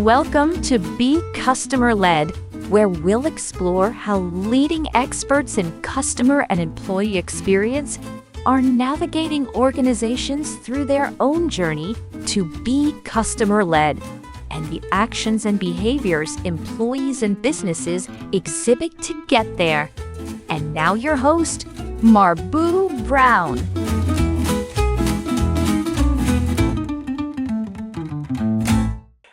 Welcome to Be Customer-Led, where we'll explore how leading experts in customer and employee experience are navigating organizations through their own journey to be customer-led, and the actions and behaviors employees and businesses exhibit to get there. And now your host, Marbu Brown.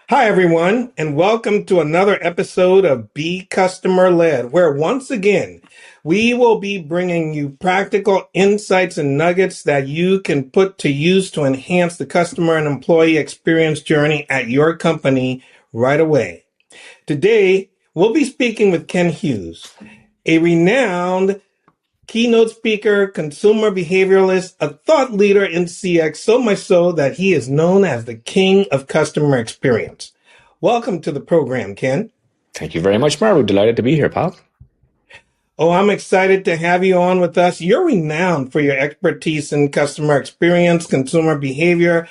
Hi, everyone, and welcome to another episode of Be Customer-Led, where once again, we will be bringing you practical insights and nuggets that you can put to use to enhance the customer and employee experience journey at your company right away. Today, we'll be speaking with Ken Hughes, a renowned keynote speaker, consumer behaviorist, a thought leader in CX, so much so that he is known as the king of customer experience. Welcome to the program, Ken. Thank you very much, Marbu. Delighted to be here, pal. Oh, I'm excited to have you on with us. You're renowned for your expertise in customer experience, consumer behavior,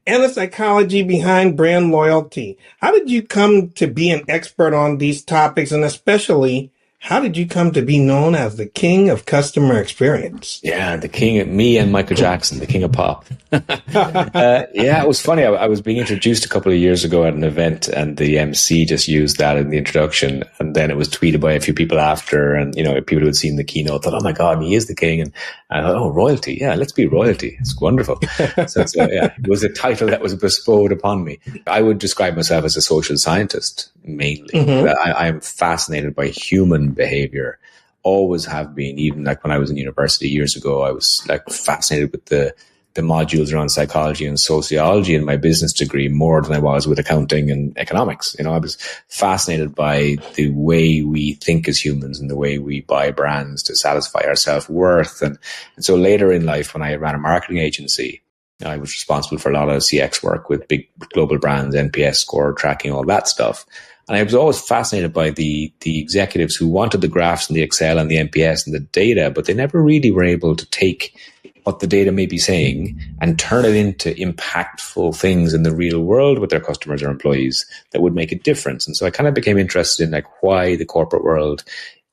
and the psychology behind brand loyalty. How did you come to be an expert on these topics, and especially, how did you come to be known as the king of customer experience? Yeah, the king, me and Michael Jackson, the king of pop. Yeah, it was funny. I was being introduced a couple of years ago at an event, and the MC just used that in the introduction. And then it was tweeted by a few people after, and people who had seen the keynote thought, "Oh my God, he is the king!" And I thought, "Oh, royalty! Yeah, let's be royalty. It's wonderful." So yeah, it was a title that was bestowed upon me. I would describe myself as a social scientist mainly. I am fascinated by human behavior. Always have been. Even like when I was in university years ago, I was like fascinated with the modules around psychology and sociology in my business degree more than I was with accounting and economics. I was fascinated by the way we think as humans and the way we buy brands to satisfy our self-worth. And so later in life, when I ran a marketing agency, I was responsible for a lot of CX work with big global brands, NPS score tracking, all that stuff. And I was always fascinated by the executives who wanted the graphs and the Excel and the NPS and the data, but they never really were able to take what the data may be saying and turn it into impactful things in the real world with their customers or employees that would make a difference. And so I kind of became interested in why the corporate world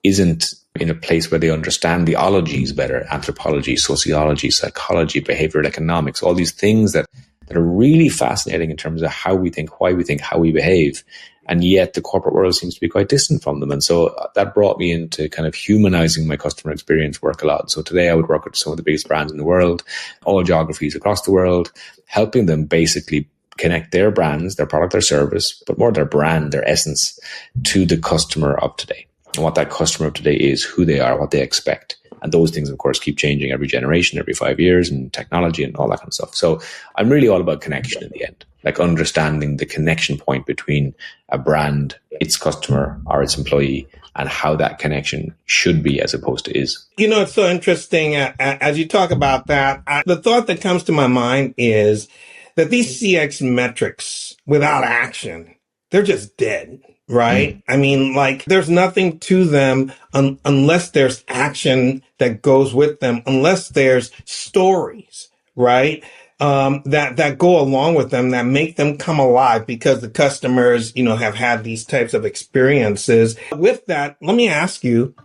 isn't in a place where they understand the ologies better: anthropology, sociology, psychology, behavioral economics, all these things that are really fascinating in terms of how we think, why we think, how we behave. And yet the corporate world seems to be quite distant from them. And so that brought me into kind of humanizing my customer experience work a lot. So today I would work with some of the biggest brands in the world, all geographies across the world, helping them basically connect their brands, their product, their service, but more their brand, their essence, to the customer of today. And what that customer of today is, who they are, what they expect. And those things, of course, keep changing every generation, every 5 years, and technology and all that kind of stuff. So I'm really all about connection in the end, like understanding the connection point between a brand, its customer, or its employee, and how that connection should be as opposed to is. It's so interesting. As you talk about that, the thought that comes to my mind is that these CX metrics without action, they're just dead. Right? I mean, there's nothing to them unless there's action that goes with them, unless there's stories, right? That go along with them, that make them come alive because the customers, have had these types of experiences. With that, let me ask you,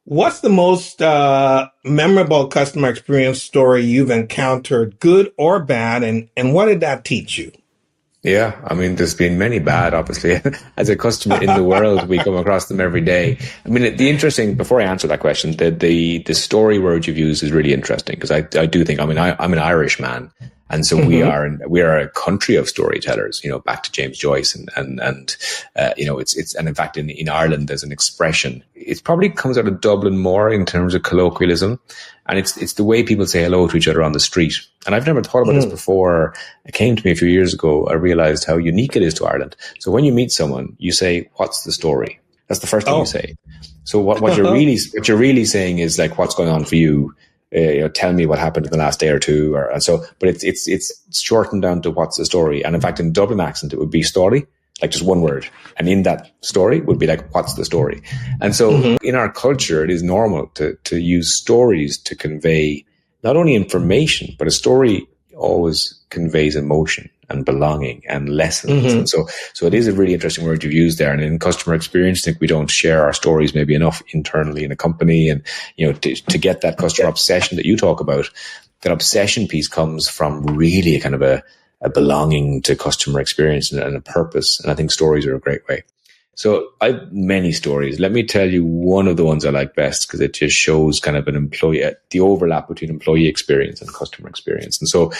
what's the most memorable customer experience story you've encountered, good or bad, and what did that teach you? Yeah, I mean, there's been many bad, obviously. As a customer in the world, we come across them every day. I mean, before I answer that question, the story word you've used is really interesting because I do think, I'm an Irish man. And so we are a country of storytellers, back to James Joyce and in fact in Ireland there's an expression. It probably comes out of Dublin more in terms of colloquialism. And it's the way people say hello to each other on the street. And I've never thought about this before. It came to me a few years ago. I realized how unique it is to Ireland. So when you meet someone, you say, "What's the story?" That's the first thing you say. So what you're really saying is what's going on for you? Tell me what happened in the last day or two, but it's shortened down to what's the story. And in fact, in Dublin accent, it would be story, just one word. And in that story would be what's the story? And so in our culture, it is normal to use stories to convey not only information, but a story always conveys emotion. and belonging and lessons. And so it is a really interesting word you've used there. And in customer experience, I think we don't share our stories maybe enough internally in a company. And, to get that customer obsession that you talk about, that obsession piece comes from really a kind of a belonging to customer experience and a purpose. And I think stories are a great way. So I have many stories. Let me tell you one of the ones I like best because it just shows kind of the overlap between employee experience and customer experience. And so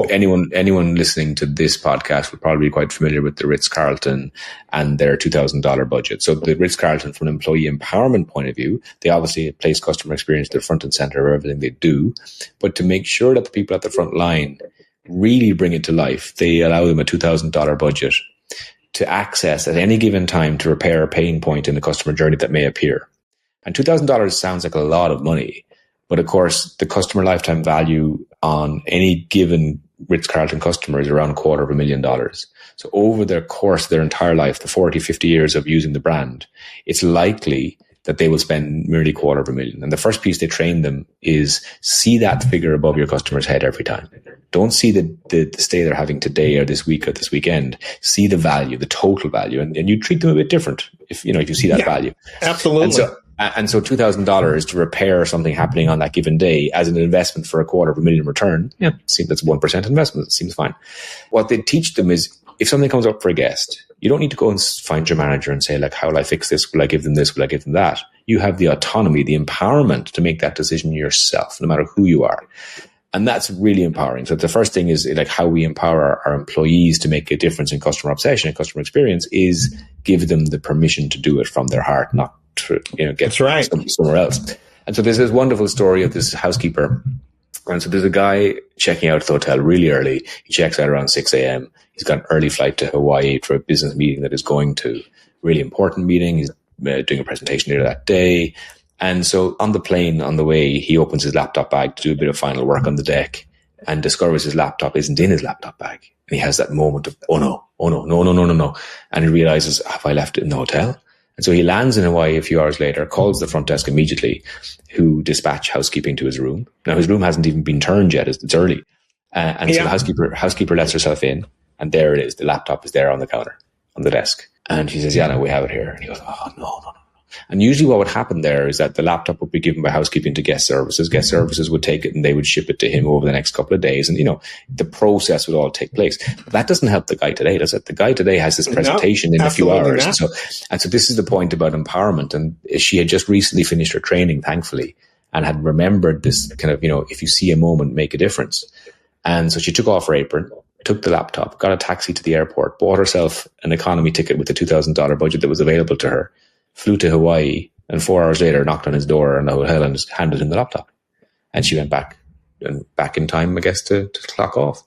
anyone listening to this podcast would probably be quite familiar with the Ritz-Carlton and their $2,000 budget. So the Ritz-Carlton, from an employee empowerment point of view, they obviously place customer experience at the front and center of everything they do. But to make sure that the people at the front line really bring it to life, they allow them a $2,000 budget to access at any given time to repair a pain point in the customer journey that may appear. And $2,000 sounds like a lot of money, but of course, the customer lifetime value on any given Ritz-Carlton customer is around $250,000. So over the course of their entire life, the 40, 50 years of using the brand, it's likely that they will spend nearly $250,000. And the first piece they train them is see that figure above your customer's head every time. Don't see the stay they're having today or this week or this weekend. See the value, the total value, and you treat them a bit different if you see that value. Absolutely. And so $2,000 to repair something happening on that given day as an investment for $250,000 return. Yeah, seems that's 1% investment. It seems fine. What they teach them is if something comes up for a guest, you don't need to go and find your manager and say, like, how will I fix this? Will I give them this? Will I give them that? You have the autonomy, the empowerment to make that decision yourself, no matter who you are. And that's really empowering. So the first thing is like how we empower our employees to make a difference in customer obsession and customer experience is give them the permission to do it from their heart, not to get somewhere else. And so there's this wonderful story of this housekeeper. And so there's a guy checking out at the hotel really early. He checks out around 6 a.m. He's got an early flight to Hawaii for a business meeting that is going to, really important meeting. He's doing a presentation later that day. And so on the plane, on the way, he opens his laptop bag to do a bit of final work on the deck and discovers his laptop isn't in his laptop bag. And he has that moment of, oh no. And he realizes, have I left it in the hotel? And so he lands in Hawaii a few hours later, calls the front desk immediately, who dispatch housekeeping to his room. Now, his room hasn't even been turned yet. It's early. So the housekeeper lets herself in, and there it is. The laptop is there on the counter, on the desk. And she says, yeah, no, we have it here. And he goes, oh, no. And usually what would happen there is that the laptop would be given by housekeeping to guest services. Guest services would take it and they would ship it to him over the next couple of days. And, the process would all take place. But that doesn't help the guy today, does it? The guy today has this presentation in a few hours. And so this is the point about empowerment. And she had just recently finished her training, thankfully, and had remembered this kind of, if you see a moment, make a difference. And so she took off her apron, took the laptop, got a taxi to the airport, bought herself an economy ticket with the $2,000 budget that was available to her, flew to Hawaii, and 4 hours later knocked on his door in the hotel and just handed him the laptop. And she went back in time, I guess, to clock off.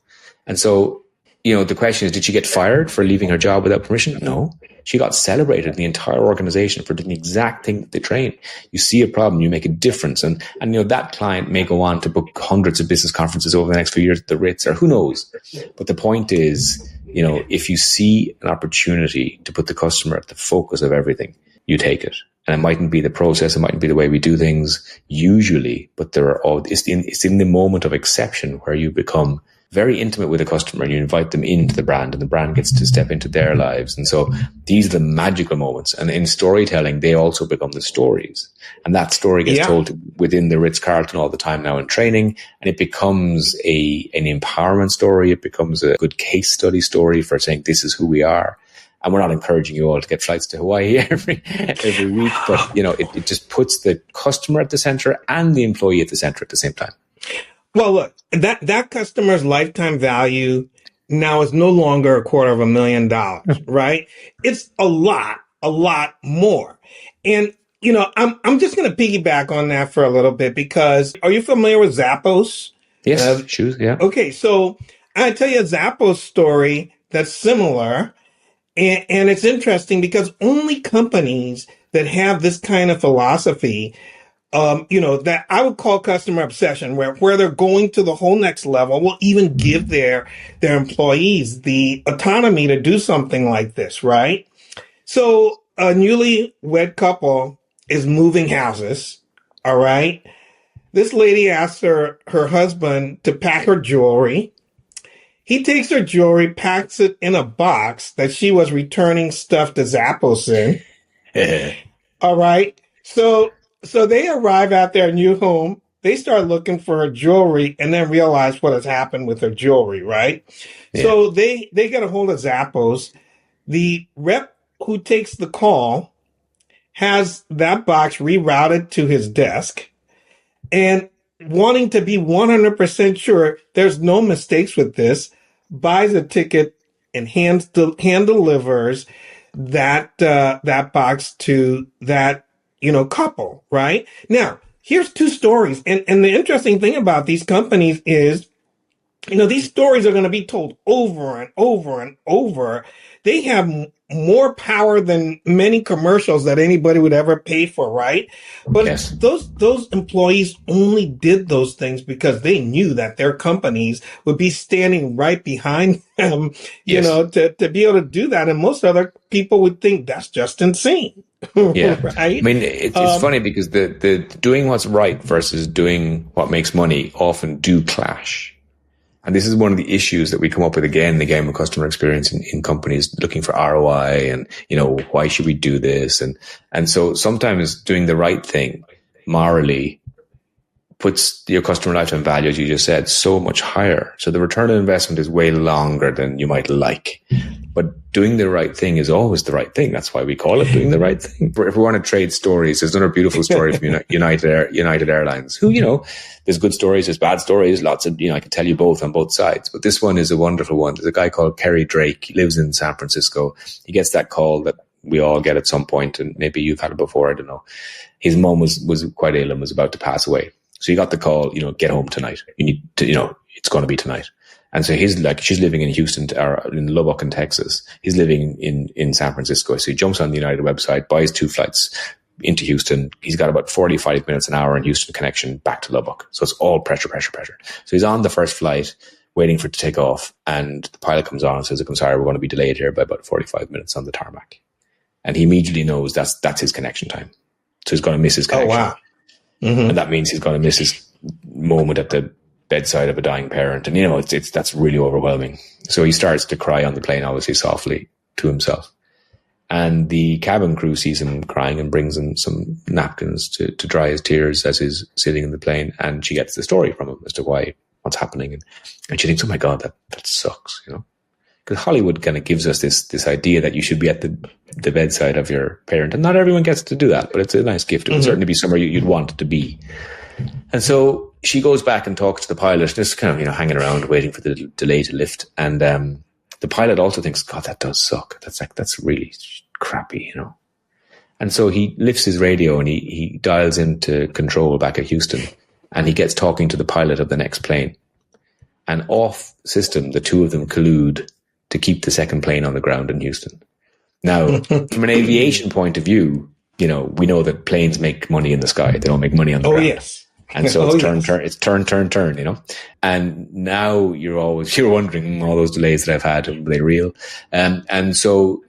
And so, the question is, did she get fired for leaving her job without permission? No. She got celebrated in the entire organization for doing the exact thing that they train. You see a problem, you make a difference. And that client may go on to book hundreds of business conferences over the next few years at the Ritz, or who knows. But the point is, if you see an opportunity to put the customer at the focus of everything, you take it. And it mightn't be the process, it mightn't be the way we do things usually, but it's in the moment of exception where you become very intimate with a customer and you invite them into the brand and the brand gets to step into their lives. And so these are the magical moments. And in storytelling, they also become the stories. And that story gets told within the Ritz-Carlton all the time now in training. And it becomes an empowerment story. It becomes a good case study story for saying, this is who we are. And we're not encouraging you all to get flights to Hawaii every week, but it just puts the customer at the center and the employee at the center at the same time. Well, look, that customer's lifetime value now is no longer $250,000, right? It's a lot more. And I'm just going to piggyback on that for a little bit because are you familiar with Zappos? Yes, shoes, yeah. Okay, so I tell you a Zappos story that's similar. And it's interesting because only companies that have this kind of philosophy, that I would call customer obsession, where they're going to the whole next level, will even give their employees the autonomy to do something like this, right? So a newlywed couple is moving houses, all right? This lady asks her husband to pack her jewelry. He takes her jewelry, packs it in a box that she was returning stuff to Zappos in. All right. So they arrive at their new home. They start looking for her jewelry and then realize what has happened with her jewelry, right? Yeah. So they get a hold of Zappos. The rep who takes the call has that box rerouted to his desk, and wanting to be 100% sure there's no mistakes with this, buys a ticket and hand delivers that box to that couple, right? Now, here's two stories, and the interesting thing about these companies is, these stories are going to be told over and over and over. They have more power than many commercials that anybody would ever pay for, right? But yes, those employees only did those things because they knew that their companies would be standing right behind them, yes, to be able to do that. And most other people would think that's just insane. Yeah. Right? I mean, it's funny because the doing what's right versus doing what makes money often do clash. And this is one of the issues that we come up with again and again with customer experience in companies looking for ROI and, why should we do this? And so sometimes doing the right thing morally puts your customer lifetime value, as you just said, so much higher. So the return on investment is way longer than you might like. But doing the right thing is always the right thing. That's why we call it doing the right thing. If we want to trade stories, there's another beautiful story from United Airlines, who, there's good stories, there's bad stories, lots of, I can tell you both on both sides. But this one is a wonderful one. There's a guy called Kerry Drake. He lives in San Francisco. He gets that call that we all get at some point, and maybe you've had it before, I don't know. His mom was quite ill and was about to pass away. So he got the call, get home tonight. You need to, it's going to be tonight. And so she's living in Houston or in Lubbock in Texas. He's living in San Francisco. So he jumps on the United website, buys 2 flights into Houston. He's got about 45 minutes, an hour in Houston connection back to Lubbock. So it's all pressure. So he's on the first flight waiting for it to take off. And the pilot comes on and says, I'm sorry, we're going to be delayed here by about 45 minutes on the tarmac. And he immediately knows that's his connection time. So he's going to miss his connection. Oh, wow. Mm-hmm. And that means he's going to miss his moment at the bedside of a dying parent. And, that's really overwhelming. So he starts to cry on the plane, obviously softly to himself. And the cabin crew sees him crying and brings him some napkins to dry his tears as he's sitting in the plane. And she gets the story from him as to what's happening. And she thinks, oh my God, that sucks, Because Hollywood kind of gives us this idea that you should be at the bedside of your parent. And not everyone gets to do that, but it's a nice gift. It would certainly be somewhere you'd want to be. And so she goes back and talks to the pilot, just kind of, hanging around, waiting for the delay to lift. And the pilot also thinks, God, that does suck. That's really crappy, And so he lifts his radio and he dials into control back at Houston. And he gets talking to the pilot of the next plane. And off system, the two of them collude to keep the second plane on the ground in Houston. Now, from an aviation point of view, we know that planes make money in the sky. They don't make money on the ground. Yes. And so it's turn, And now you're wondering, all those delays that I've had, are they real? And so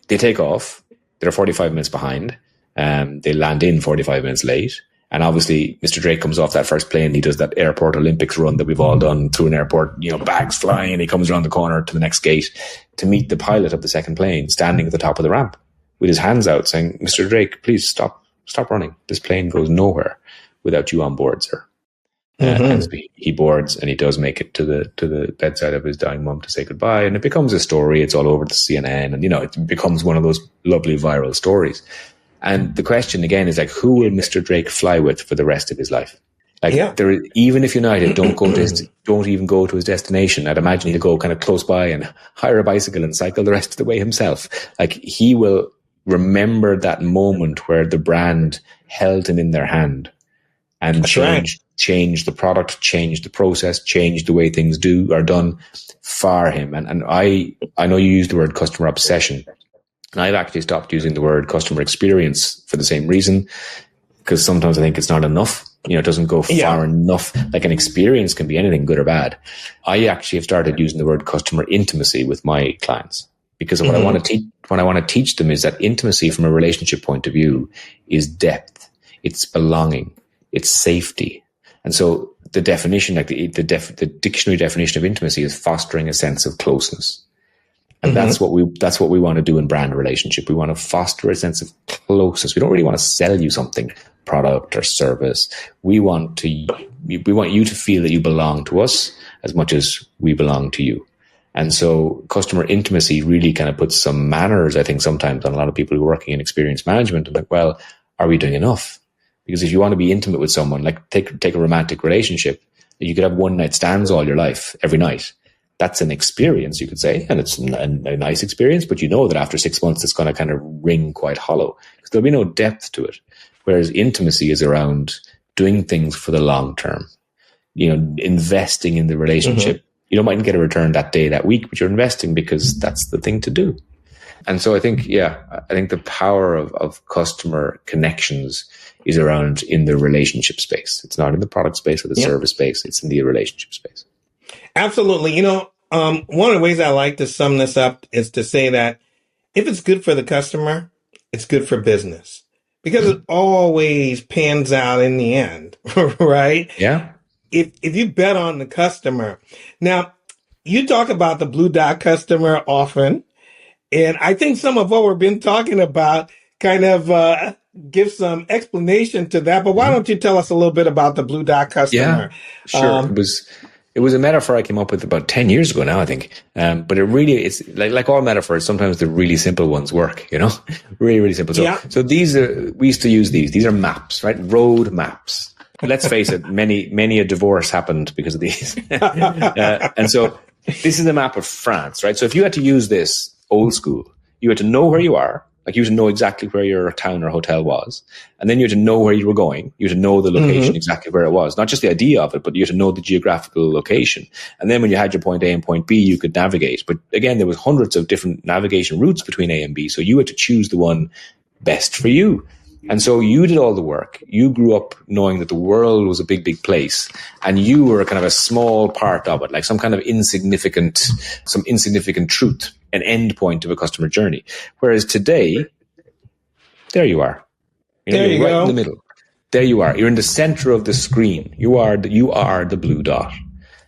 they take off. They're 45 minutes behind. They land in 45 minutes late. And obviously, Mr. Drake comes off that first plane. He does that airport Olympics run that we've all done through an airport, bags flying. He comes around the corner to the next gate to meet the pilot of the second plane standing at the top of the ramp with his hands out saying, Mr. Drake, please stop running. This plane goes nowhere without you on board, sir. And he boards and he does make it to the bedside of his dying mum to say goodbye. And it becomes a story. It's all over the CNN. And, it becomes one of those lovely viral stories. And the question again is who will Mr. Drake fly with for the rest of his life? Even if United don't even go to his destination, I'd imagine he'll go kind of close by and hire a bicycle and cycle the rest of the way himself. He will remember that moment where the brand held him in their hand and change the product, change the process, change the way things are done for him. And I know you used the word customer obsession. And I've actually stopped using the word customer experience for the same reason, because sometimes I think it's not enough. It doesn't go far enough. Like an experience can be anything, good or bad. I actually have started using the word customer intimacy with my clients, because what I want to teach them is that intimacy from a relationship point of view is depth. It's belonging. It's safety. And so the definition, like the dictionary definition of intimacy is fostering a sense of closeness. And that's what we want to do in brand relationship. We want to foster a sense of closeness. We don't really want to sell you something, product or service. We want you to feel that you belong to us as much as we belong to you. And so customer intimacy really kind of puts some manners, I think, sometimes on a lot of people who are working in experience management. And like, well, are we doing enough? Because if you want to be intimate with someone, like take a romantic relationship, you could have one night stands all your life, every night. That's an experience, you could say, and it's a nice experience, but you know that after 6 months, it's going to kind of ring quite hollow because there'll be no depth to it. Whereas intimacy is around doing things for the long term, investing in the relationship. You don't might get a return that day, that week, but you're investing because that's the thing to do. And so I think the power of customer connections is around in the relationship space. It's not in the product space or the service space. It's in the relationship space. Absolutely. One of the ways I like to sum this up is to say that if it's good for the customer, it's good for business because it always pans out in the end, right? Yeah. If you bet on the customer. Now, you talk about the blue dot customer often, and I think some of what we've been talking about kind of give some explanation to that. But why don't you tell us a little bit about the blue dot customer? Yeah, sure. It was a metaphor I came up with about 10 years ago now, I think. But it's like all metaphors, sometimes the really simple ones work, really, really simple. So we used to use these. These are maps, right? Road maps. Let's face it, many a divorce happened because of these. And so this is a map of France, right? So if you had to use this old school, you had to know where you are. Like you had to know exactly where your town or hotel was. And then you had to know where you were going. You had to know the location exactly where it was. Not just the idea of it, but you had to know the geographical location. And then when you had your point A and point B, you could navigate. But again, there was hundreds of different navigation routes between A and B. So you had to choose the one best for you. And so you did all the work. You grew up knowing that the world was a big, big place. And you were kind of a small part of it, like some kind of insignificant truth, an end point of a customer journey. Whereas today, there you are. There you right go. In the middle. There you are. You're in the center of the screen. You are the blue dot.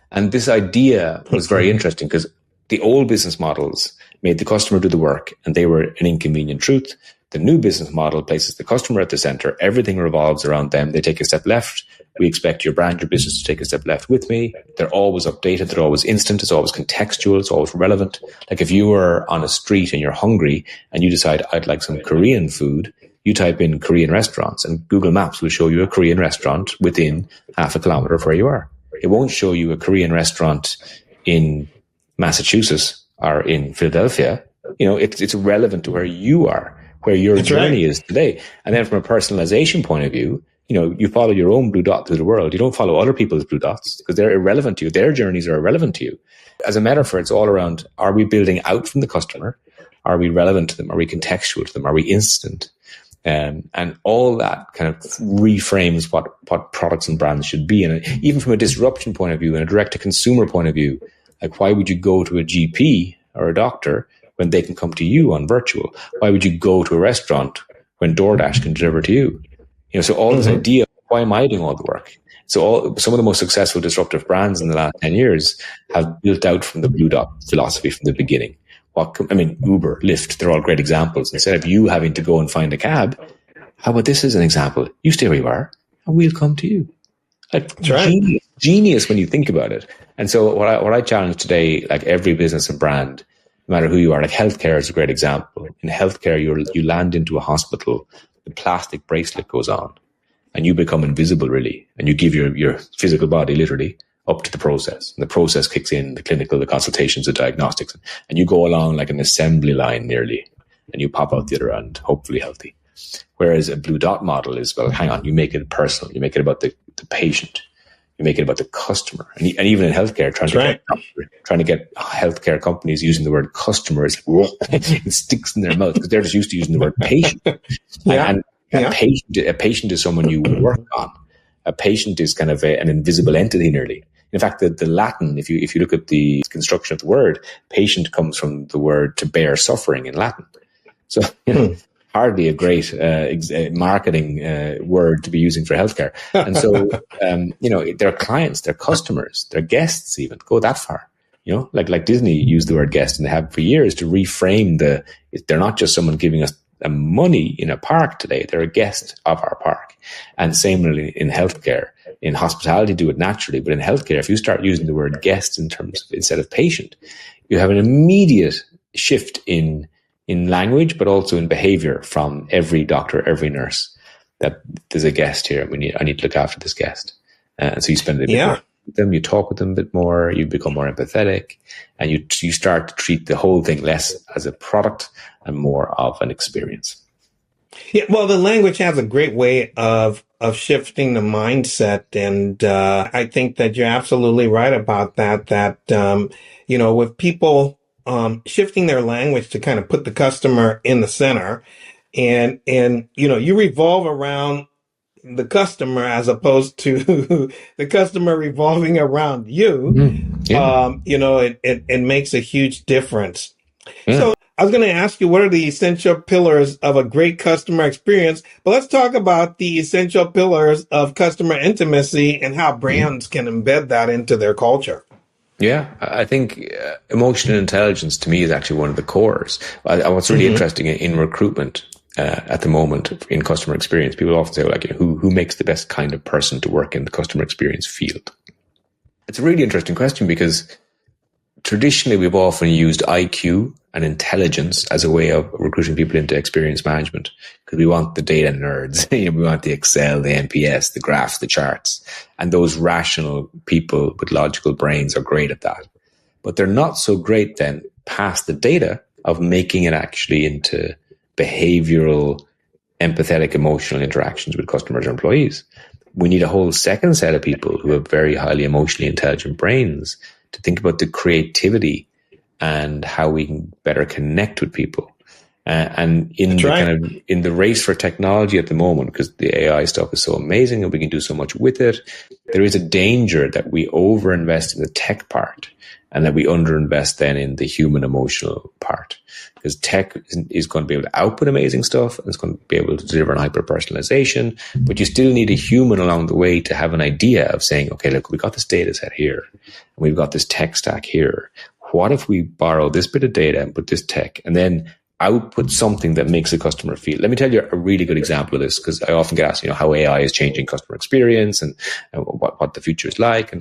And this idea was very interesting because the old business models made the customer do the work and they were an inconvenient truth. The new business model places the customer at the center. Everything revolves around them. They take a step left. We expect your brand, your business to take a step left with me. They're always updated. They're always instant. It's always contextual. It's always relevant. Like if you were on a street and you're hungry and you decide, I'd like some Korean food, you type in Korean restaurants and Google Maps will show you a Korean restaurant within half a kilometer of where you are. It won't show you a Korean restaurant in Massachusetts or in Philadelphia. It's relevant to where you are, where your journey is today. And then from a personalization point of view, you follow your own blue dot through the world. You don't follow other people's blue dots because they're irrelevant to you. Their journeys are irrelevant to you. As a metaphor, it's all around, are we building out from the customer? Are we relevant to them? Are we contextual to them? Are we instant? And all that kind of reframes what products and brands should be. And even from a disruption point of view and a direct-to-consumer point of view, like why would you go to a GP or a doctor when they can come to you on virtual? Why would you go to a restaurant when DoorDash can deliver to you? So all this idea, why am I doing all the work? So some of the most successful disruptive brands in the last 10 years have built out from the blue dot philosophy from the beginning. Uber, Lyft, they're all great examples. Instead of you having to go and find a cab, how about this as an example? You stay where you are and we'll come to you. Like genius when you think about it. And so what I challenge today, like every business and brand, no matter who you are, like healthcare is a great example. In healthcare, you land into a hospital, the plastic bracelet goes on and you become invisible really. And you give your physical body literally up to the process. And the process kicks in, the clinical, the consultations, the diagnostics. And you go along like an assembly line nearly and you pop out the other end, hopefully healthy. Whereas a blue dot model is, well, hang on, you make it personal. You make it about the patient. You make it about the customer. And even in healthcare, trying to get healthcare companies using the word customer is like, it sticks in their mouth because they're just used to using the word patient. A patient is someone you work on. A patient is kind of an invisible entity nearly. In fact, the Latin, if you look at the construction of the word, patient comes from the word to bear suffering in Latin. So, hardly a great marketing word to be using for healthcare. And so, their clients, their customers, their guests even go that far. Like Disney used the word guest, and they have for years to reframe they're not just someone giving us money in a park today, they're a guest of our park. And similarly in healthcare, in hospitality, do it naturally. But in healthcare, if you start using the word guest instead of patient, you have an immediate shift in language, but also in behavior from every doctor, every nurse, that there's a guest here. I need to look after this guest. And so you spend a bit more with them, you talk with them a bit more, you become more empathetic, and you start to treat the whole thing less as a product and more of an experience. Yeah, well, the language has a great way of shifting the mindset. And I think that you're absolutely right about that, with people shifting their language to kind of put the customer in the center, and you revolve around the customer as opposed to the customer revolving around you. It makes a huge difference. So I was going to ask you, what are the essential pillars of a great customer experience? But let's talk about the essential pillars of customer intimacy and how brands can embed that into their culture. Yeah, I think emotional intelligence to me is actually one of the cores. What's really interesting in recruitment at the moment in customer experience, people often say, who makes the best kind of person to work in the customer experience field? It's a really interesting question because traditionally we've often used IQ and intelligence as a way of recruiting people into experience management because we want the data nerds. We want the Excel, the NPS, the graphs, the charts. And those rational people with logical brains are great at that. But they're not so great then past the data of making it actually into behavioral, empathetic, emotional interactions with customers or employees. We need a whole second set of people who have very highly emotionally intelligent brains to think about the creativity and how we can better connect with people. And in the race for technology at the moment, because the AI stuff is so amazing and we can do so much with it, there is a danger that we overinvest in the tech part and that we underinvest then in the human emotional part. Because tech is going to be able to output amazing stuff and it's going to be able to deliver an hyper-personalization, but you still need a human along the way to have an idea of saying, okay, look, we've got this data set here and we've got this tech stack here. What if we borrow this bit of data and put this tech and then output something that makes the customer feel? Let me tell you a really good example of this, because I often get asked, how AI is changing customer experience and what the future is like.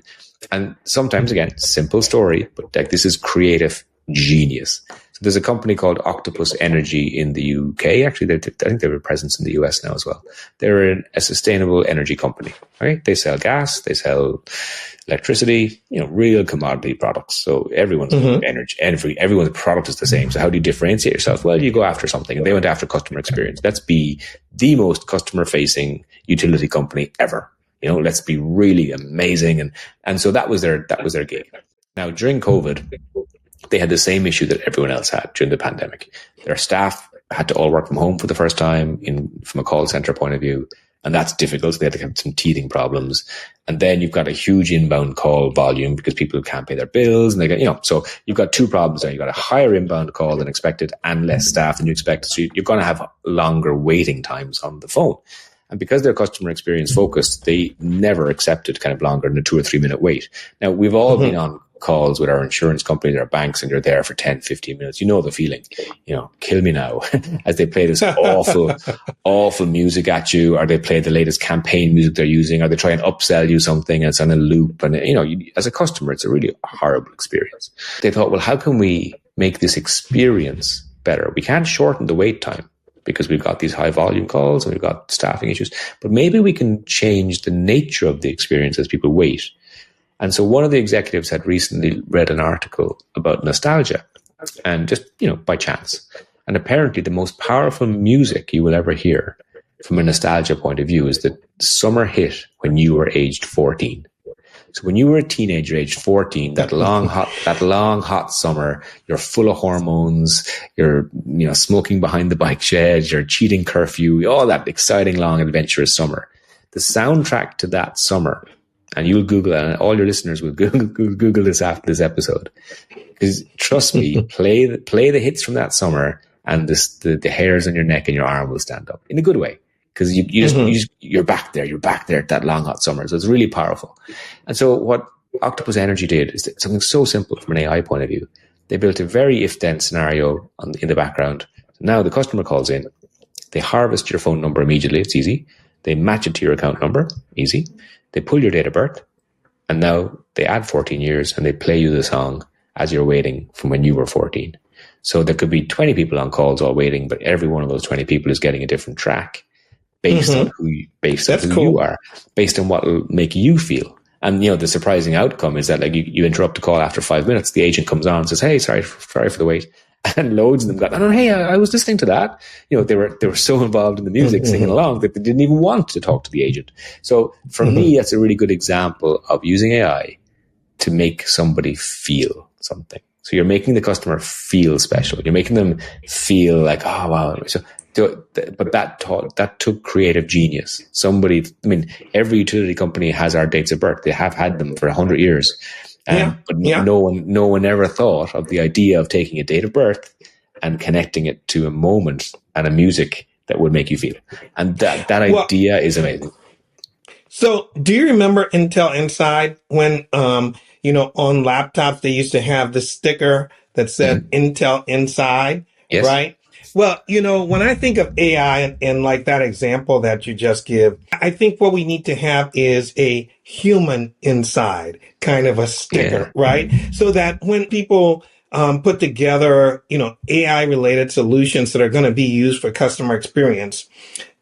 And sometimes, again, simple story, but this is creative genius. So there's a company called Octopus Energy in the UK. Actually, I think they have a presence in the US now as well. They're a sustainable energy company, right? They sell gas, they sell electricity, real commodity products. So everyone's energy, everyone's product is the same. So how do you differentiate yourself? Well, you go after something, and they went after customer experience. Let's be the most customer facing utility company ever. Let's be really amazing. And so that was their gig. Now, during COVID, they had the same issue that everyone else had during the pandemic. Their staff had to all work from home for the first time from a call center point of view. And that's difficult. So they had to have some teething problems. And then you've got a huge inbound call volume because people can't pay their bills. And they get, so you've got two problems there. You've got a higher inbound call than expected and less staff than you expected. So you're going to have longer waiting times on the phone. And because they're customer experience focused, they never accepted kind of longer than a 2 or 3 minute wait. Now, we've all been on calls with our insurance companies, our banks, and you're there for 10, 15 minutes. You know the feeling, kill me now, as they play this awful music at you, or they play the latest campaign music they're using, or they try and upsell you something and it's on a loop. And, as a customer, it's a really horrible experience. They thought, well, how can we make this experience better? We can't shorten the wait time because we've got these high volume calls and we've got staffing issues, but maybe we can change the nature of the experience as people wait. And so one of the executives had recently read an article about nostalgia, and just, by chance. And apparently the most powerful music you will ever hear from a nostalgia point of view is the summer hit when you were aged 14. So when you were a teenager, aged 14, that long hot summer, you're full of hormones, you're, smoking behind the bike shed, you're cheating curfew, all that exciting, long, adventurous summer. The soundtrack to that summer, and you'll Google it, and all your listeners will Google this after this episode. Because trust me, play the hits from that summer, and the hairs on your neck and your arm will stand up in a good way. Because you're back there at that long hot summer. So it's really powerful. And so what Octopus Energy did is something so simple from an AI point of view. They built a very if-then scenario in the background. Now the customer calls in, they harvest your phone number immediately. It's easy. They match it to your account number. Easy. They pull your date of birth, and now they add 14 years and they play you the song as you're waiting from when you were 14. So there could be 20 people on calls all waiting, but every one of those 20 people is getting a different track based on who you are, based on what will make you feel. And, the surprising outcome is that, like, you interrupt the call after 5 minutes, the agent comes on and says, hey, sorry for the wait. And loads of them got, oh, hey, I was listening to that. They were so involved in the music, singing along, that they didn't even want to talk to the agent. So for me, that's a really good example of using AI to make somebody feel something. So you're making the customer feel special. You're making them feel like, oh, wow. But that took creative genius. Every utility company has our dates of birth. They have had them for 100 years. No one ever thought of the idea of taking a date of birth and connecting it to a moment and a music that would make you feel. And that idea is amazing. So do you remember Intel Inside when, on laptops, they used to have the sticker that said Intel Inside, yes. Right? Well, when I think of AI and like that example that you just give, I think what we need to have is a human inside kind of a sticker, right? So that when people put together, AI related solutions that are going to be used for customer experience,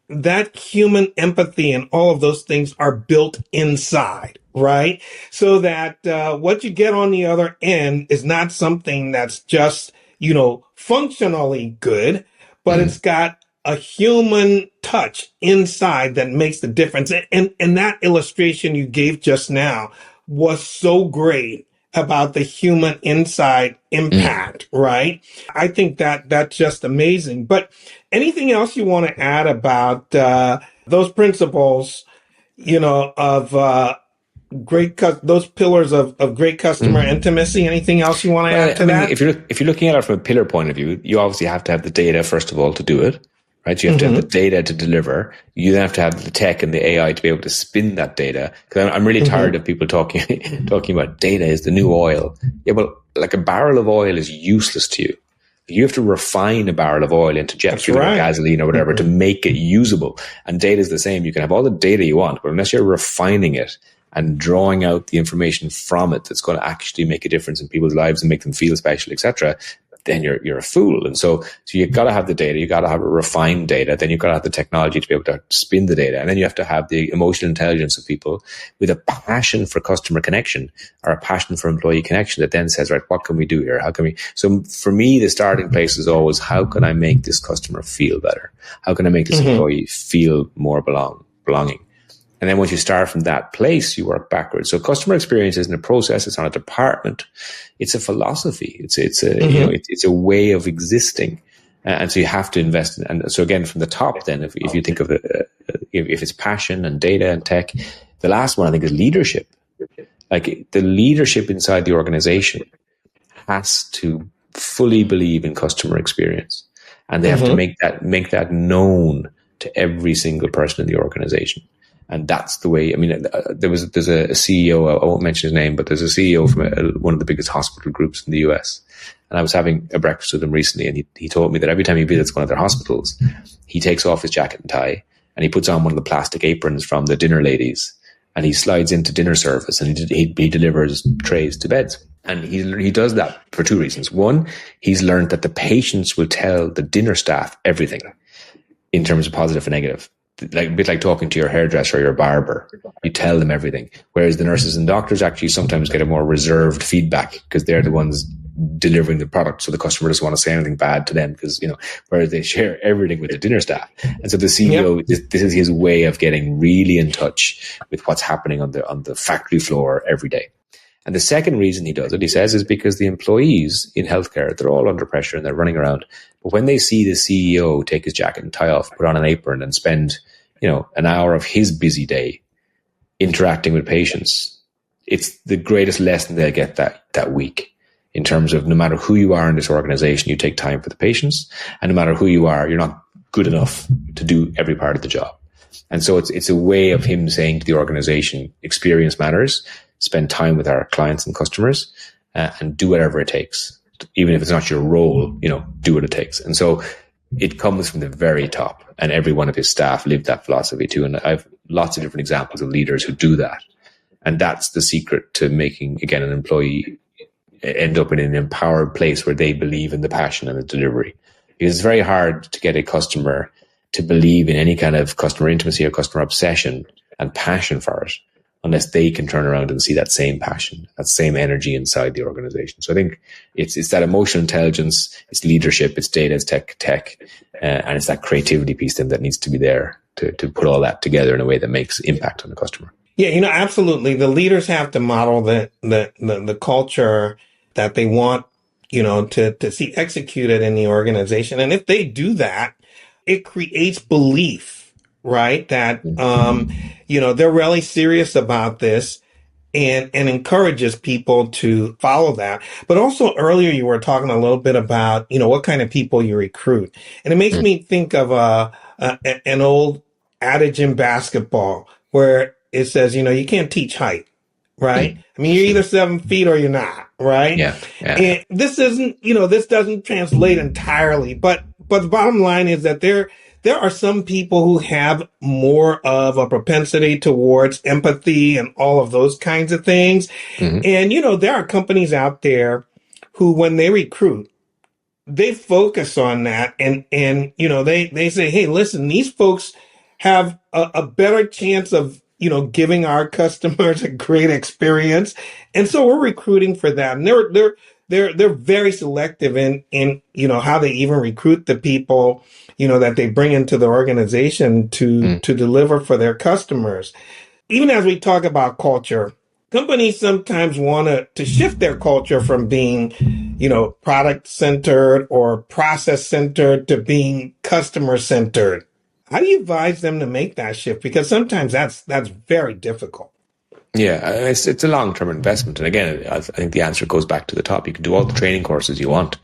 that human empathy and all of those things are built inside, right? So that what you get on the other end is not something that's just functionally good, but it's got a human touch inside that makes the difference. And that illustration you gave just now was so great about the human inside impact, right? I think that's just amazing. But anything else you want to add about those principles, of those pillars of great customer intimacy? Anything else you want to add to that? If you're looking at it from a pillar point of view, you obviously have to have the data first of all to do it, right? So you have to have the data to deliver. You then have to have the tech and the AI to be able to spin that data. Because I'm really tired of people talking about data is the new oil. Yeah, well, like a barrel of oil is useless to you. You have to refine a barrel of oil into jet fuel or gasoline or whatever to make it usable. And data is the same. You can have all the data you want, but unless you're refining it and drawing out the information from it that's going to actually make a difference in people's lives and make them feel special, etc., then you're a fool. And so you've got to have the data, you got to have a refined data, then you've got to have the technology to be able to spin the data, and then you have to have the emotional intelligence of people with a passion for customer connection or a passion for employee connection that then says, right, what can we do here? How can we? So for me, the starting place is always, how can I make this customer feel better? How can I make this employee feel more belonging? And then once you start from that place, you work backwards. So customer experience isn't a process; it's not a department; it's a philosophy. It's a way of existing, and so you have to invest. And so again, from the top, then if you think of it, if it's passion and data and tech, the last one I think is leadership. Like the leadership inside the organization has to fully believe in customer experience, and they have to make that known to every single person in the organization. And that's the way. I mean, there's a CEO. I won't mention his name, but there's a CEO from one of the biggest hospital groups in the US. And I was having a breakfast with him recently, and he told me that every time he visits one of their hospitals, he takes off his jacket and tie, and he puts on one of the plastic aprons from the dinner ladies, and he slides into dinner service, and he delivers trays to beds. And he does that for two reasons. One, he's learned that the patients will tell the dinner staff everything in terms of positive and negative. Like a bit like talking to your hairdresser or your barber, you tell them everything. Whereas the nurses and doctors actually sometimes get a more reserved feedback because they're the ones delivering the product. So the customer doesn't want to say anything bad to them because, whereas they share everything with the dinner staff. And so the CEO, this is his way of getting really in touch with what's happening on the factory floor every day. And the second reason he does it, he says, is because the employees in healthcare, they're all under pressure and they're running around. But when they see the CEO take his jacket and tie off, put on an apron and spend, an hour of his busy day interacting with patients, it's the greatest lesson they'll get that week. in terms of no matter who you are in this organization, you take time for the patients, and no matter who you are, you're not good enough to do every part of the job. And so it's a way of him saying to the organization, experience matters, spend time with our clients and customers, and do whatever it takes. Even if it's not your role, do what it takes. And so it comes from the very top, and every one of his staff live that philosophy too. And I've lots of different examples of leaders who do that. And that's the secret to making, again, an employee end up in an empowered place where they believe in the passion and the delivery. Because it's very hard to get a customer to believe in any kind of customer intimacy or customer obsession and passion for it unless they can turn around and see that same passion, that same energy inside the organization. So I think it's that emotional intelligence, it's leadership, it's data, it's tech, and it's that creativity piece then that needs to be there to put all that together in a way that makes impact on the customer. Yeah, absolutely. The leaders have to model the culture that they want, to see executed in the organization. And if they do that, it creates belief, right? That, they're really serious about this and encourages people to follow that. But also earlier you were talking a little bit about, what kind of people you recruit. And it makes me think of an old adage in basketball where it says, you can't teach height, right? I mean, you're either 7 feet or you're not, right? Yeah. And this doesn't translate entirely, but the bottom line is that there are some people who have more of a propensity towards empathy and all of those kinds of things. And, there are companies out there who, when they recruit, they focus on that and they say, hey, listen, these folks have a better chance of, giving our customers a great experience. And so we're recruiting for that. And they're very selective in how they even recruit the people, that they bring into the organization to deliver for their customers. Even as we talk about culture, companies sometimes want to shift their culture from being, product centered or process centered to being customer centered. How do you advise them to make that shift? Because sometimes that's very difficult. Yeah, it's a long-term investment. And again, I think the answer goes back to the top. You can do all the training courses you want,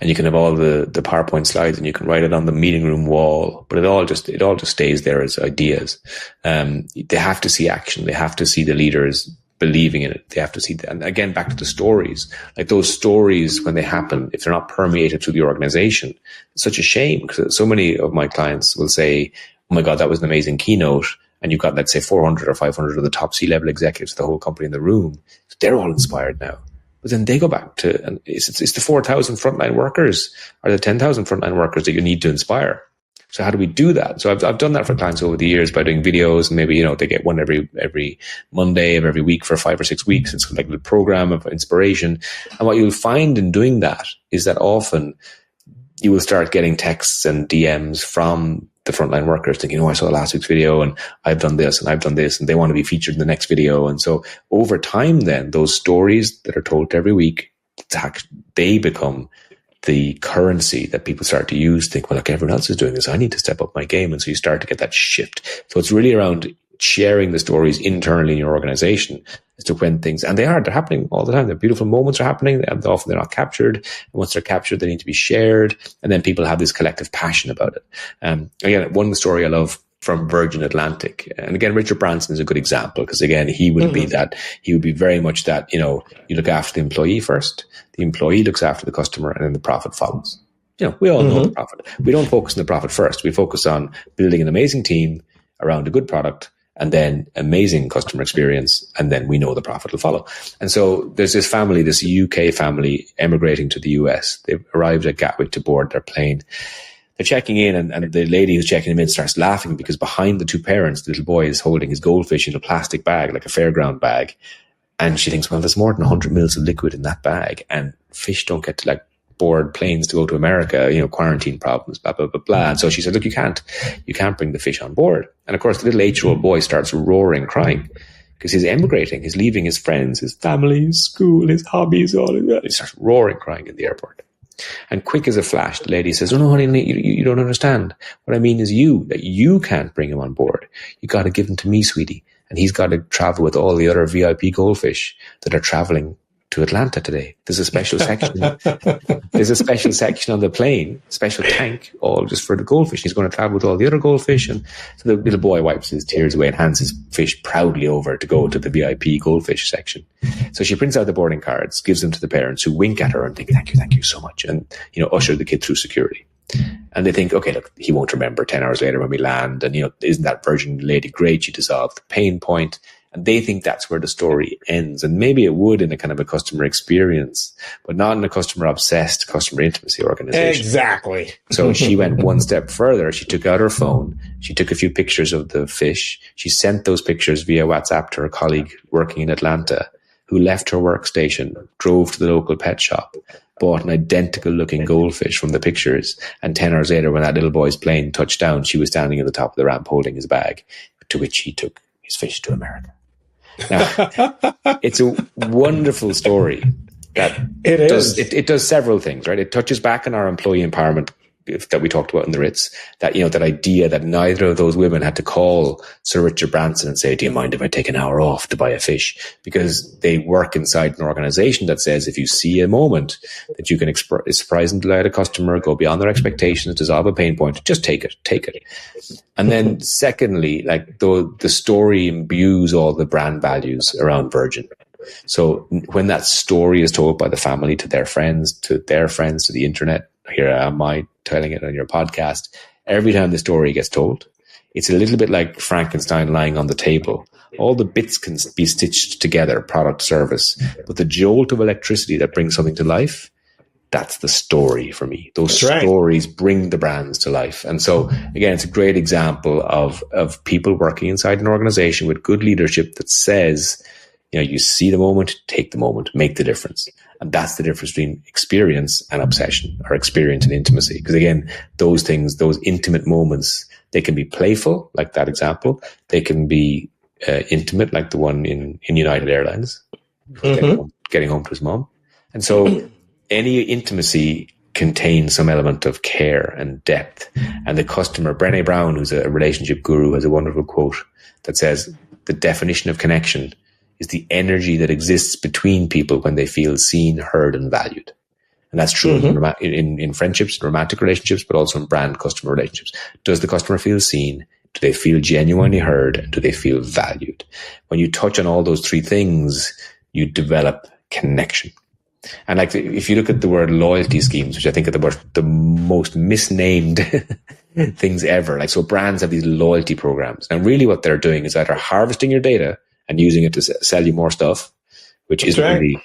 and you can have all the PowerPoint slides, and you can write it on the meeting room wall, but it all just stays there as ideas. They have to see action. They have to see the leaders believing in it. They have to see that. And again, back to the stories, like those stories, when they happen, if they're not permeated through the organization, it's such a shame, because so many of my clients will say, oh my God, that was an amazing keynote. And you've got, let's say, 400 or 500 of the top C-level executives, the whole company in the room. They're all inspired now. But then they go back to, and it's the 4,000 frontline workers or the 10,000 frontline workers that you need to inspire. So how do we do that? So I've done that for clients over the years by doing videos, and maybe, they get one every Monday of every week for 5 or 6 weeks. It's like a program of inspiration. And what you'll find in doing that is that often you will start getting texts and DMs from the frontline workers thinking, I saw last week's video and I've done this and I've done this, and they want to be featured in the next video. And so over time, then those stories that are told every week, they become the currency that people start to use. Think, well, look, everyone else is doing this, I need to step up my game. And so you start to get that shift. So it's really around sharing the stories internally in your organization as to when things, and they're happening all the time. The beautiful moments are happening, and often they're not captured. And once they're captured, they need to be shared. And then people have this collective passion about it. Again, one story I love from Virgin Atlantic, and again, Richard Branson is a good example, because again, he would be very much that, you look after the employee first, the employee looks after the customer, and then the profit follows. We all know the profit. We don't focus on the profit first. We focus on building an amazing team around a good product, and then amazing customer experience, and then we know the profit will follow. And so there's this family, this UK family, emigrating to the US. They've arrived at Gatwick to board their plane. They're checking in, and the lady who's checking them in starts laughing, because behind the two parents, the little boy is holding his goldfish in a plastic bag, like a fairground bag. And she thinks, well, there's more than 100 mils of liquid in that bag, and fish don't get to board planes to go to America, quarantine problems, blah, blah, blah, blah. And so she said, look, you can't bring the fish on board. And of course, the little 8-year-old boy starts roaring, crying, because he's emigrating, he's leaving his friends, his family, his school, his hobbies, all of that. He starts roaring, crying in the airport. And quick as a flash, the lady says, oh, no, honey, you don't understand. What I mean is that you can't bring him on board. You got to give him to me, sweetie. And he's got to travel with all the other VIP goldfish that are traveling to Atlanta today. There's a special section. There's a special section on the plane, special tank, all just for the goldfish. He's going to travel with all the other goldfish. And so the little boy wipes his tears away and hands his fish proudly over to go to the VIP goldfish section. So she prints out the boarding cards, gives them to the parents, who wink at her and think, thank you so much. And, usher the kid through security. And they think, okay, look, he won't remember 10 hours later when we land. And, isn't that Virgin lady great? She dissolved the pain point. And they think that's where the story ends. And maybe it would in a kind of a customer experience, but not in a customer obsessed, customer intimacy organization. Exactly. So she went one step further. She took out her phone. She took a few pictures of the fish. She sent those pictures via WhatsApp to her colleague working in Atlanta, who left her workstation, drove to the local pet shop, bought an identical looking goldfish from the pictures. And 10 hours later, when that little boy's plane touched down, she was standing at the top of the ramp holding his bag, to which he took his fish to America. Now, it's a wonderful story that it does several things, right? It touches back on our employee empowerment that we talked about in the Ritz, that, that idea that neither of those women had to call Sir Richard Branson and say, do you mind if I take an hour off to buy a fish? Because they work inside an organization that says, if you see a moment that you can surprise and delight a customer, go beyond their expectations, dissolve a pain point, just take it. And then secondly, like the story imbues all the brand values around Virgin. So when that story is told by the family to their friends, to the internet, here am I telling it on your podcast, every time the story gets told, it's a little bit like Frankenstein lying on the table. All the bits can be stitched together, product, service, but the jolt of electricity that brings something to life, that's the story for me. Those stories bring the brands to life. And so, again, it's a great example of people working inside an organization with good leadership that says, you see the moment, take the moment, make the difference. And that's the difference between experience and obsession, or experience and intimacy. Because again, those things, those intimate moments, they can be playful, like that example. They can be intimate, like the one in United Airlines, getting home to his mom. And so any intimacy contains some element of care and depth. And the customer, Brené Brown, who's a relationship guru, has a wonderful quote that says, the definition of connection is the energy that exists between people when they feel seen, heard, and valued. And that's true in friendships, in romantic relationships, but also in brand customer relationships. Does the customer feel seen? Do they feel genuinely heard? And do they feel valued? When you touch on all those three things, you develop connection. And like, if you look at the word loyalty schemes, which I think are the most misnamed things ever. Like, so brands have these loyalty programs, and really what they're doing is either harvesting your data and using it to sell you more stuff, which is really,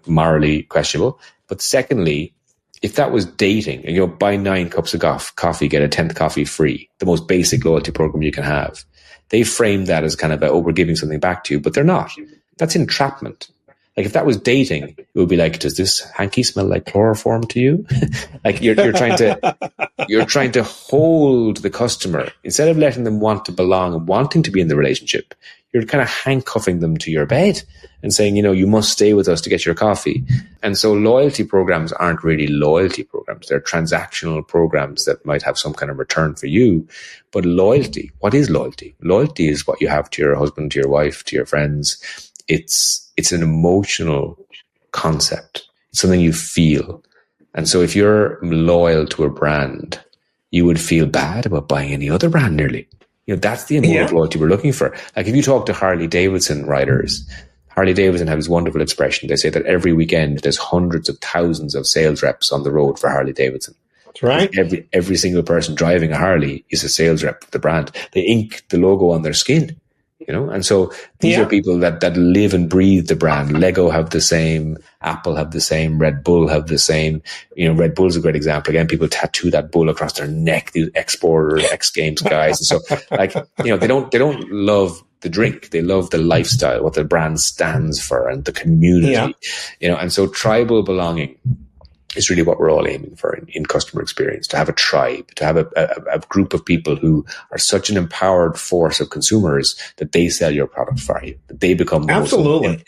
morally questionable. But secondly, if that was dating, and buy 9 cups of coffee, get a 10th coffee free, the most basic loyalty program you can have, they frame that as kind of we're giving something back to you, but they're not. That's entrapment. Like, if that was dating, it would be like, does this hanky smell like chloroform to you? Like, you're trying to hold the customer instead of letting them want to belong and wanting to be in the relationship. You're kind of handcuffing them to your bed and saying, you must stay with us to get your coffee. And so loyalty programs aren't really loyalty programs. They're transactional programs that might have some kind of return for you. But loyalty, what is loyalty? Loyalty is what you have to your husband, to your wife, to your friends. It's an emotional concept. It's something you feel. And so if you're loyal to a brand, you would feel bad about buying any other brand nearly. That's the amount of loyalty we're looking for. Like, if you talk to Harley Davidson riders, Harley Davidson has this wonderful expression. They say that every weekend there's hundreds of thousands of sales reps on the road for Harley Davidson. That's right. Every single person driving a Harley is a sales rep for the brand. They ink the logo on their skin. And so these are people that live and breathe the brand. Lego have the same, Apple have the same, Red Bull have the same. Red Bull's a great example. Again, people tattoo that bull across their neck, these exporters, X Games guys. And so, they don't love the drink. They love the lifestyle, what the brand stands for, and the community. And so tribal belonging is really what we're all aiming for in customer experience, to have a tribe, to have a group of people who are such an empowered force of consumers that they sell your product for you, that they become the most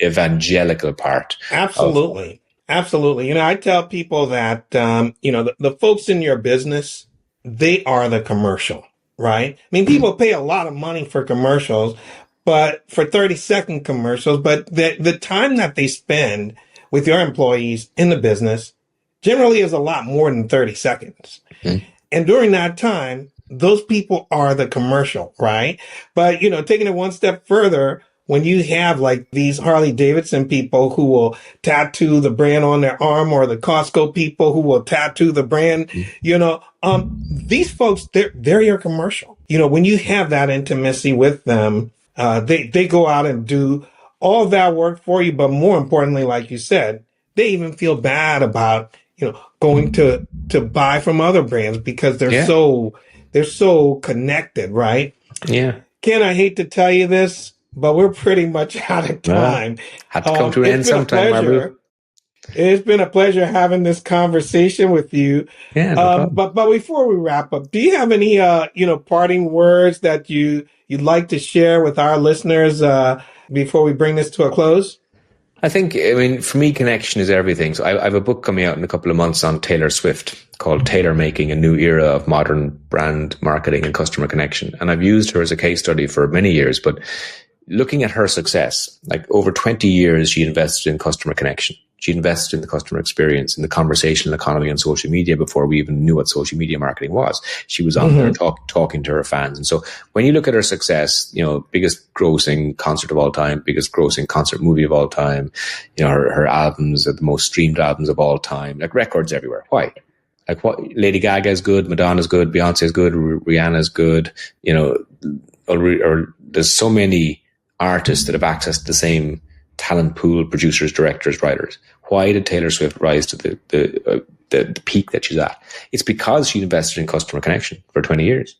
evangelical part. Absolutely. I tell people that, the folks in your business, they are the commercial, right? I mean, people pay a lot of money for commercials, but for 30-second commercials, but the time that they spend with your employees in the business generally is a lot more than 30 seconds. Mm-hmm. And during that time, those people are the commercial, right? But, taking it one step further, when you have like these Harley Davidson people who will tattoo the brand on their arm, or the Costco people who will tattoo the brand, these folks, they're your commercial. When you have that intimacy with them, they go out and do all that work for you. But more importantly, like you said, they even feel bad about, going to buy from other brands because they're so connected, right? Yeah. Ken, I hate to tell you this, but we're pretty much out of time. Had to come to an end sometime, Marbu. It's been a pleasure having this conversation with you. Yeah, no but before we wrap up, do you have any parting words that you'd like to share with our listeners before we bring this to a close? I think, for me, connection is everything. So I have a book coming out in a couple of months on Taylor Swift called Taylor Making, a New Era of Modern Brand Marketing and Customer Connection. And I've used her as a case study for many years, but looking at her success, like over 20 years, she invested in customer connection. She invested in the customer experience, in the conversational economy on social media before we even knew what social media marketing was. She was on there talking to her fans. And so when you look at her success, biggest grossing concert of all time, biggest grossing concert movie of all time, her albums are the most streamed albums of all time, like records everywhere. Why? Like what? Lady Gaga is good, Madonna's good, Beyonce is good, Rihanna's good, or there's so many artists that have access to the same talent pool, producers, directors, writers. Why did Taylor Swift rise to the peak that she's at? It's because she invested in customer connection for 20 years.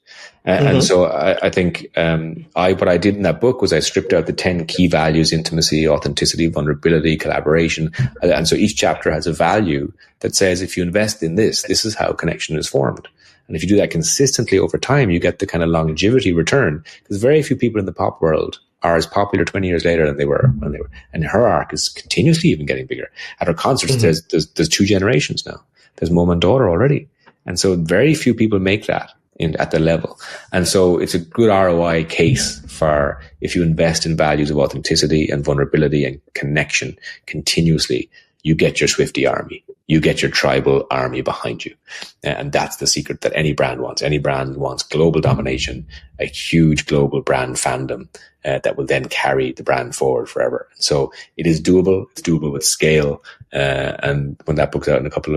And so I think what I did in that book was I stripped out the 10 key values: intimacy, authenticity, vulnerability, collaboration. And so each chapter has a value that says, if you invest in this is how connection is formed. And if you do that consistently over time, you get the kind of longevity return, because very few people in the pop world are as popular 20 years later than they were when they were. And her arc is continuously even getting bigger. At her concerts, there's two generations now. There's mom and daughter already. And so very few people make that at the level. And so it's a good ROI case for if you invest in values of authenticity and vulnerability and connection continuously, you get your Swiftie army. You get your tribal army behind you. And that's the secret that any brand wants. Any brand wants global domination, a huge global brand fandom that will then carry the brand forward forever. So it is doable. It's doable with scale. And when that book's out in a couple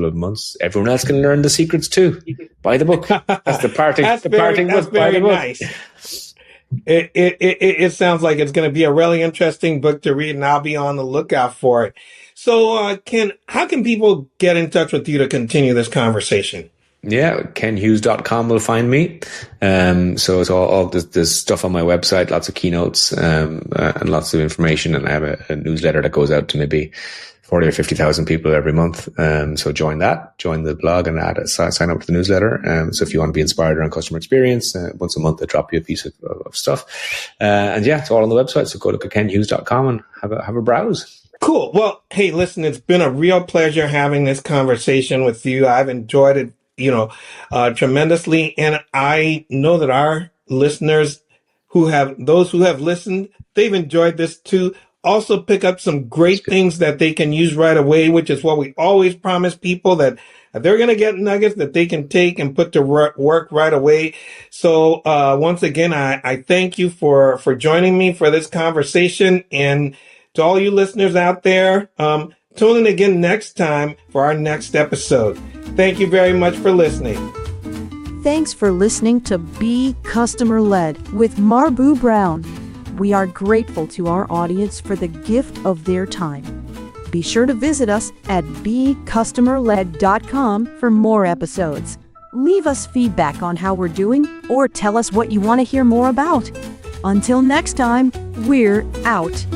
of months, everyone else can learn the secrets too. Buy the book. That's the parting. That's the parting that's book. Buy very the book. Nice. It sounds like it's going to be a really interesting book to read, and I'll be on the lookout for it. So, Ken, how can people get in touch with you to continue this conversation? Yeah, kenhughes.com will find me. So it's all there's stuff on my website, lots of keynotes, and lots of information. And I have a newsletter that goes out to maybe 40 or 50,000 people every month. So join the blog and sign up to the newsletter. So if you want to be inspired around customer experience, once a month I drop you a piece of stuff. And yeah, it's all on the website. So go to kenhughes.com and have a browse. Cool. Well, hey, listen, it's been a real pleasure having this conversation with you. I've enjoyed it, tremendously. And I know that our listeners those who have listened, they've enjoyed this too. Also pick up some great things that they can use right away, which is what we always promise people, that they're going to get nuggets that they can take and put to work right away. So, once again, I thank you for joining me for this conversation. And to all you listeners out there, tune in again next time for our next episode. Thank you very much for listening. Thanks for listening to Be Customer-Led with Marbu Brown. We are grateful to our audience for the gift of their time. Be sure to visit us at becustomerled.com for more episodes. Leave us feedback on how we're doing, or tell us what you want to hear more about. Until next time, we're out.